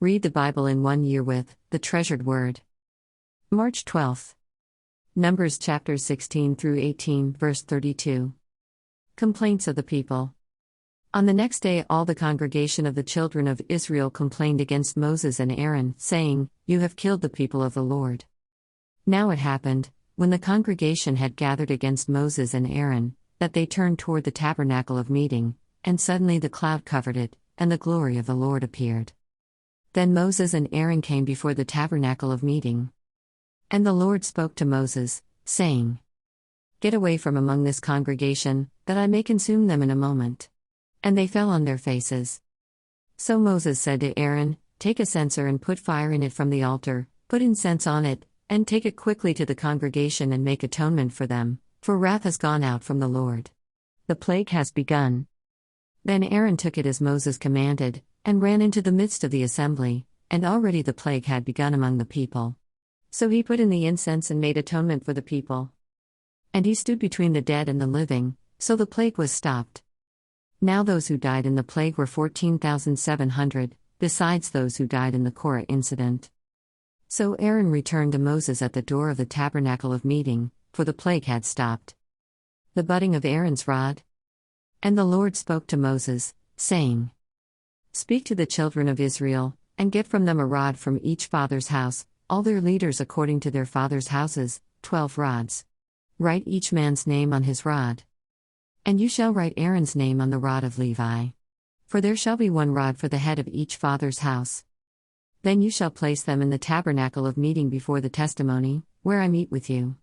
Read the Bible in 1 year with The Treasured Word. March 12th. Numbers chapters 16 through 18, verse 32. Complaints of the people. On the next day all the congregation of the children of Israel complained against Moses and Aaron, saying, "You have killed the people of the Lord." Now it happened, when the congregation had gathered against Moses and Aaron, that they turned toward the tabernacle of meeting, and suddenly the cloud covered it, and the glory of the Lord appeared. Then Moses and Aaron came before the tabernacle of meeting. And the Lord spoke to Moses, saying, "Get away from among this congregation, that I may consume them in a moment." And they fell on their faces. So Moses said to Aaron, "Take a censer and put fire in it from the altar, put incense on it, and take it quickly to the congregation and make atonement for them, for wrath has gone out from the Lord. The plague has begun." Then Aaron took it as Moses commanded, and ran into the midst of the assembly, and already the plague had begun among the people. So he put in the incense and made atonement for the people. And he stood between the dead and the living, so the plague was stopped. Now those who died in the plague were 14,700, besides those who died in the Korah incident. So Aaron returned to Moses at the door of the tabernacle of meeting, for the plague had stopped. The budding of Aaron's rod. And the Lord spoke to Moses, saying, "Speak to the children of Israel, and get from them a rod from each father's house, all their leaders according to their father's houses, 12 rods. Write each man's name on his rod. And you shall write Aaron's name on the rod of Levi. For there shall be one rod for the head of each father's house. Then you shall place them in the tabernacle of meeting before the testimony, where I meet with you.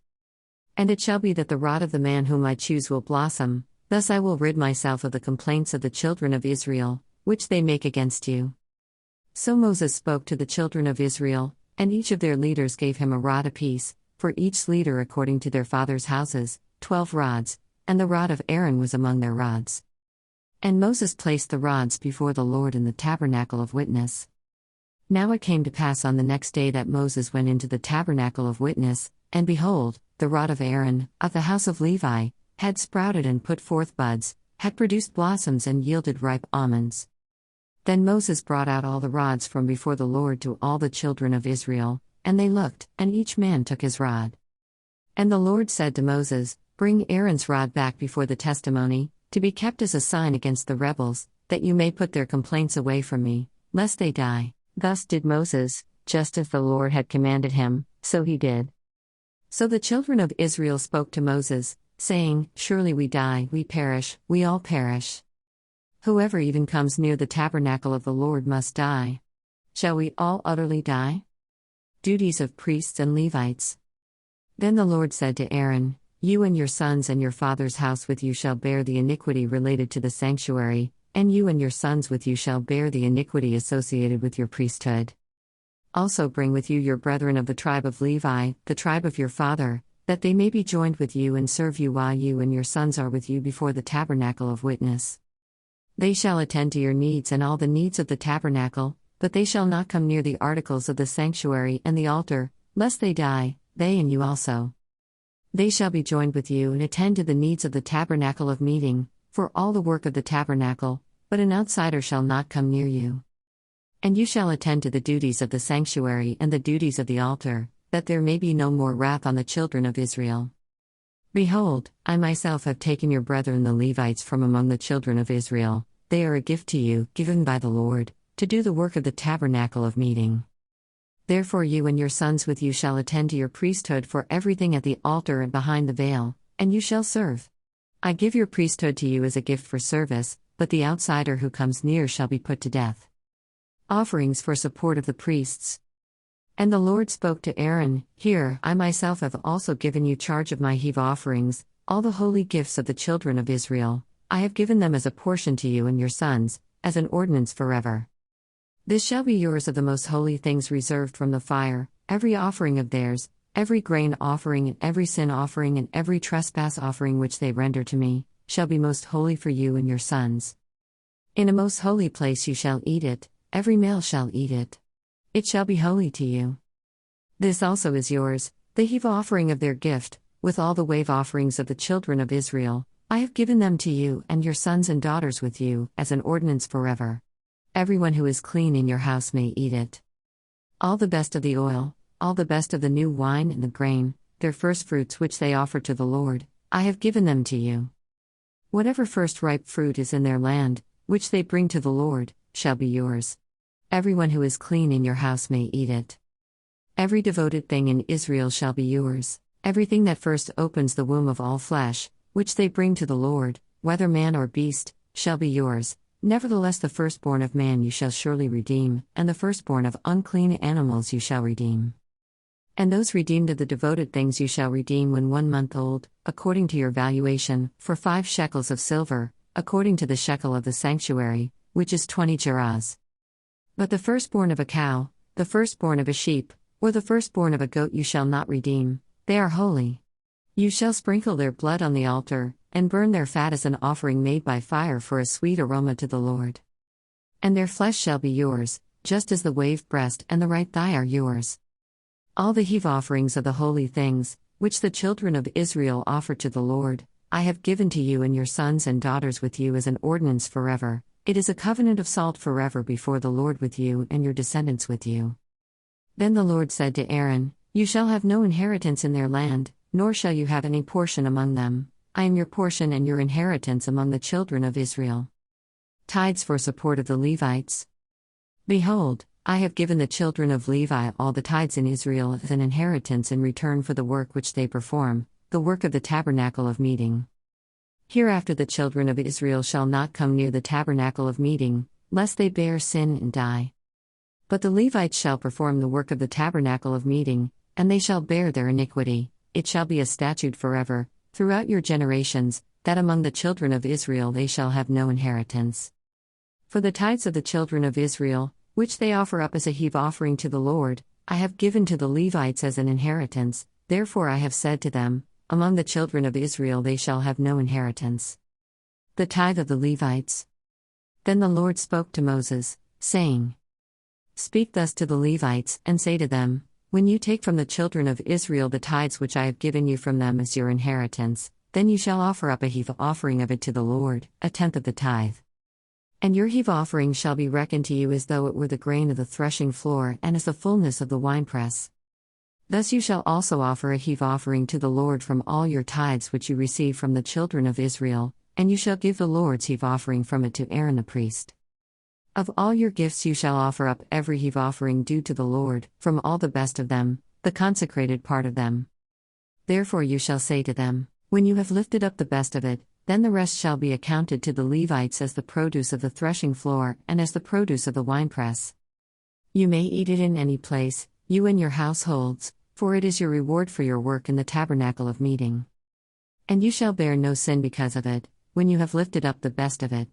And it shall be that the rod of the man whom I choose will blossom, thus I will rid myself of the complaints of the children of Israel, which they make against you." So Moses spoke to the children of Israel, and each of their leaders gave him a rod apiece, for each leader according to their father's houses, 12 rods, and the rod of Aaron was among their rods. And Moses placed the rods before the Lord in the tabernacle of witness. Now it came to pass on the next day that Moses went into the tabernacle of witness, and behold, the rod of Aaron, of the house of Levi, had sprouted and put forth buds, had produced blossoms and yielded ripe almonds. Then Moses brought out all the rods from before the Lord to all the children of Israel, and they looked, and each man took his rod. And the Lord said to Moses, "Bring Aaron's rod back before the testimony, to be kept as a sign against the rebels, that you may put their complaints away from me, lest they die." Thus did Moses, just as the Lord had commanded him, so he did. So the children of Israel spoke to Moses, saying, "Surely we die, we perish, we all perish. Whoever even comes near the tabernacle of the Lord must die. Shall we all utterly die?" Duties of priests and Levites. Then the Lord said to Aaron, "You and your sons and your father's house with you shall bear the iniquity related to the sanctuary, and you and your sons with you shall bear the iniquity associated with your priesthood. Also bring with you your brethren of the tribe of Levi, the tribe of your father, that they may be joined with you and serve you while you and your sons are with you before the tabernacle of witness. They shall attend to your needs and all the needs of the tabernacle, but they shall not come near the articles of the sanctuary and the altar, lest they die, they and you also. They shall be joined with you and attend to the needs of the tabernacle of meeting, for all the work of the tabernacle, but an outsider shall not come near you. And you shall attend to the duties of the sanctuary and the duties of the altar, that there may be no more wrath on the children of Israel. Behold, I myself have taken your brethren the Levites from among the children of Israel. They are a gift to you, given by the Lord, to do the work of the tabernacle of meeting. Therefore you and your sons with you shall attend to your priesthood for everything at the altar and behind the veil, and you shall serve. I give your priesthood to you as a gift for service, but the outsider who comes near shall be put to death." Offerings for support of the priests. And the Lord spoke to Aaron, "Here, I myself have also given you charge of my heave offerings, all the holy gifts of the children of Israel. I have given them as a portion to you and your sons, as an ordinance forever. This shall be yours of the most holy things reserved from the fire, every offering of theirs, every grain offering and every sin offering and every trespass offering which they render to me, shall be most holy for you and your sons. In a most holy place you shall eat it, every male shall eat it. It shall be holy to you. This also is yours, the heave offering of their gift, with all the wave offerings of the children of Israel. I have given them to you and your sons and daughters with you, as an ordinance forever. Everyone who is clean in your house may eat it. All the best of the oil, all the best of the new wine and the grain, their firstfruits which they offer to the Lord, I have given them to you. Whatever first ripe fruit is in their land, which they bring to the Lord, shall be yours. Everyone who is clean in your house may eat it. Every devoted thing in Israel shall be yours, everything that first opens the womb of all flesh, which they bring to the Lord, whether man or beast, shall be yours. Nevertheless the firstborn of man you shall surely redeem, and the firstborn of unclean animals you shall redeem. And those redeemed of the devoted things you shall redeem when 1 month old, according to your valuation, for 5 shekels of silver, according to the shekel of the sanctuary, which is 20 gerahs. But the firstborn of a cow, the firstborn of a sheep, or the firstborn of a goat you shall not redeem, they are holy. You shall sprinkle their blood on the altar, and burn their fat as an offering made by fire for a sweet aroma to the Lord. And their flesh shall be yours, just as the wave breast and the right thigh are yours. All the heave offerings of the holy things, which the children of Israel offer to the Lord, I have given to you and your sons and daughters with you as an ordinance forever. It is a covenant of salt forever before the Lord with you and your descendants with you. Then the Lord said to Aaron, You shall have no inheritance in their land, nor shall you have any portion among them. I am your portion and your inheritance among the children of Israel. Tithes for support of the Levites. Behold, I have given the children of Levi all the tithes in Israel as an inheritance in return for the work which they perform, the work of the tabernacle of meeting. Hereafter the children of Israel shall not come near the tabernacle of meeting, lest they bear sin and die. But the Levites shall perform the work of the tabernacle of meeting, and they shall bear their iniquity. It shall be a statute forever, throughout your generations, that among the children of Israel they shall have no inheritance. For the tithes of the children of Israel, which they offer up as a heave offering to the Lord, I have given to the Levites as an inheritance, therefore I have said to them, Among the children of Israel they shall have no inheritance. The tithe of the Levites. Then the Lord spoke to Moses, saying, Speak thus to the Levites, and say to them, When you take from the children of Israel the tithes which I have given you from them as your inheritance, then you shall offer up a heave offering of it to the Lord, 1/10 of the tithe. And your heave offering shall be reckoned to you as though it were the grain of the threshing floor and as the fullness of the winepress. Thus you shall also offer a heave offering to the Lord from all your tithes which you receive from the children of Israel, and you shall give the Lord's heave offering from it to Aaron the priest. Of all your gifts you shall offer up every heave offering due to the Lord, from all the best of them, the consecrated part of them. Therefore you shall say to them, When you have lifted up the best of it, then the rest shall be accounted to the Levites as the produce of the threshing floor and as the produce of the winepress. You may eat it in any place, you and your households, for it is your reward for your work in the tabernacle of meeting. And you shall bear no sin because of it, when you have lifted up the best of it.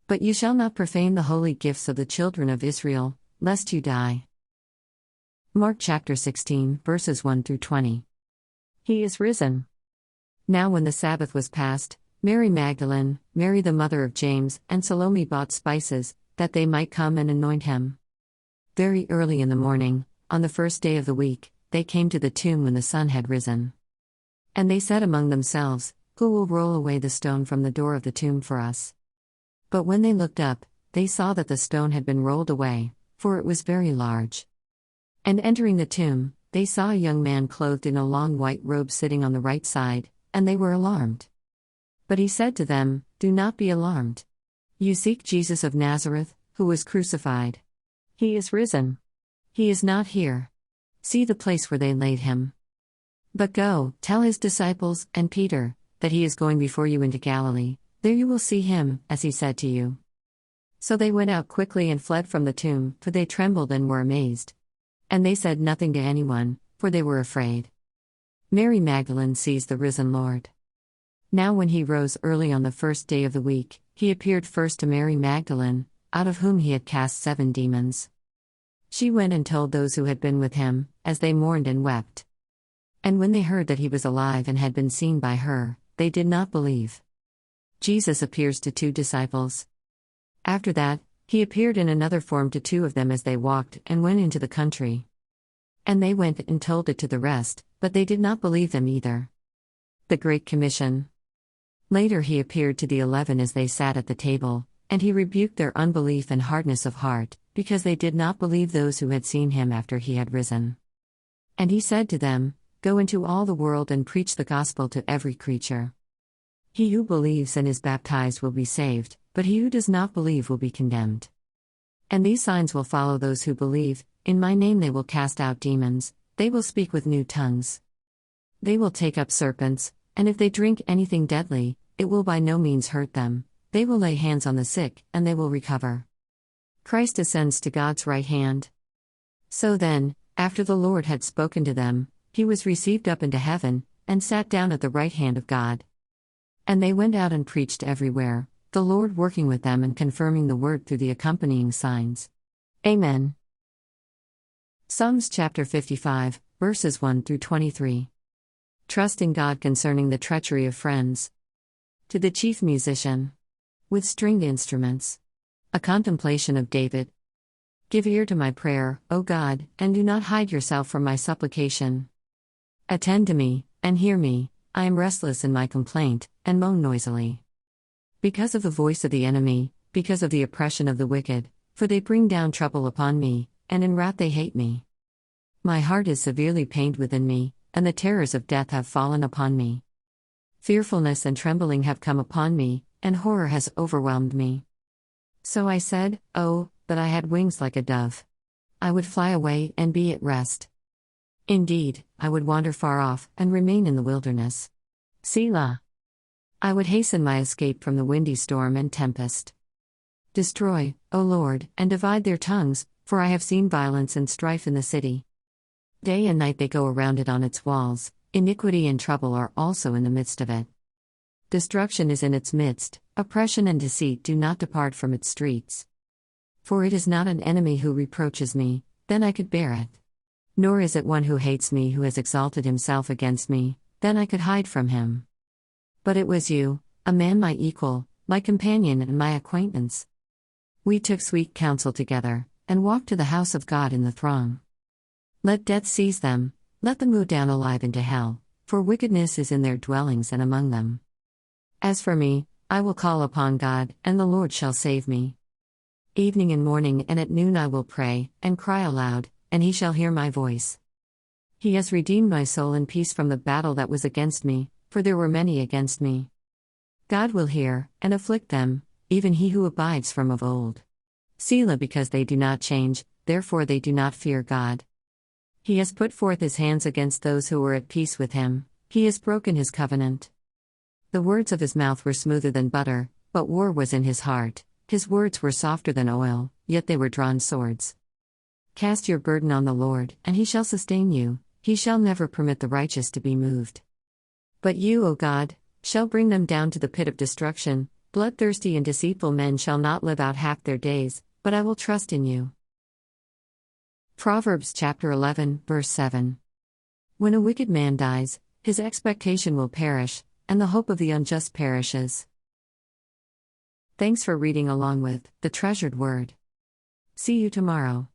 But you shall not profane the holy gifts of the children of Israel, lest you die. Mark chapter 16, verses 1 through 20. He is risen. Now when the Sabbath was past, Mary Magdalene, Mary the mother of James, and Salome bought spices, that they might come and anoint him. Very early in the morning, on the first day of the week, they came to the tomb when the sun had risen. And they said among themselves, Who will roll away the stone from the door of the tomb for us? But when they looked up, they saw that the stone had been rolled away, for it was very large. And entering the tomb, they saw a young man clothed in a long white robe sitting on the right side, and they were alarmed. But he said to them, Do not be alarmed. You seek Jesus of Nazareth, who was crucified. He is risen. He is not here. See the place where they laid him. But go, tell his disciples, and Peter, that he is going before you into Galilee. There you will see him, as he said to you. So they went out quickly and fled from the tomb, for they trembled and were amazed. And they said nothing to anyone, for they were afraid. Mary Magdalene sees the risen Lord. Now when he rose early on the first day of the week, he appeared first to Mary Magdalene, out of whom he had cast 7 demons. She went and told those who had been with him, as they mourned and wept. And when they heard that he was alive and had been seen by her, they did not believe. Jesus appears to 2 disciples. After that, he appeared in another form to 2 of them as they walked and went into the country. And they went and told it to the rest, but they did not believe them either. The Great Commission. Later he appeared to the 11 as they sat at the table, And he rebuked their unbelief and hardness of heart, because they did not believe those who had seen him after he had risen. And he said to them, Go into all the world and preach the gospel to every creature. He who believes and is baptized will be saved, but he who does not believe will be condemned. And these signs will follow those who believe: in my name they will cast out demons, they will speak with new tongues. They will take up serpents, and if they drink anything deadly, it will by no means hurt them. They will lay hands on the sick, and they will recover. Christ ascends to God's right hand. So then, after the Lord had spoken to them, he was received up into heaven, and sat down at the right hand of God. And they went out and preached everywhere, the Lord working with them and confirming the word through the accompanying signs. Amen. Psalms chapter 55, verses 1 through 23. Trust in God concerning the treachery of friends. To the chief musician. With stringed instruments. A contemplation of David. Give ear to my prayer, O God, and do not hide yourself from my supplication. Attend to me, and hear me. I am restless in my complaint, and moan noisily. Because of the voice of the enemy, because of the oppression of the wicked, for they bring down trouble upon me, and in wrath they hate me. My heart is severely pained within me, and the terrors of death have fallen upon me. Fearfulness and trembling have come upon me, and horror has overwhelmed me. So I said, Oh, that I had wings like a dove! I would fly away and be at rest. Indeed, I would wander far off and remain in the wilderness. Selah. I would hasten my escape from the windy storm and tempest. Destroy, O Lord, and divide their tongues, for I have seen violence and strife in the city. Day and night they go around it on its walls, iniquity and trouble are also in the midst of it. Destruction is in its midst, oppression and deceit do not depart from its streets. For it is not an enemy who reproaches me, then I could bear it. Nor is it one who hates me who has exalted himself against me, then I could hide from him. But it was you, a man my equal, my companion and my acquaintance. We took sweet counsel together, and walked to the house of God in the throng. Let death seize them, let them go down alive into hell, for wickedness is in their dwellings and among them. As for me, I will call upon God, and the Lord shall save me. Evening and morning and at noon I will pray, and cry aloud, and he shall hear my voice. He has redeemed my soul in peace from the battle that was against me, for there were many against me. God will hear, and afflict them, even he who abides from of old. Selah, because they do not change, therefore they do not fear God. He has put forth his hands against those who were at peace with him, he has broken his covenant. The words of his mouth were smoother than butter, but war was in his heart. His words were softer than oil, yet they were drawn swords. Cast your burden on the Lord, and he shall sustain you, he shall never permit the righteous to be moved. But you, O God, shall bring them down to the pit of destruction. Bloodthirsty and deceitful men shall not live out half their days, but I will trust in you. Proverbs chapter 11, verse 7. When a wicked man dies, his expectation will perish, and the hope of the unjust perishes. Thanks for reading along with The Treasured Word. See you tomorrow.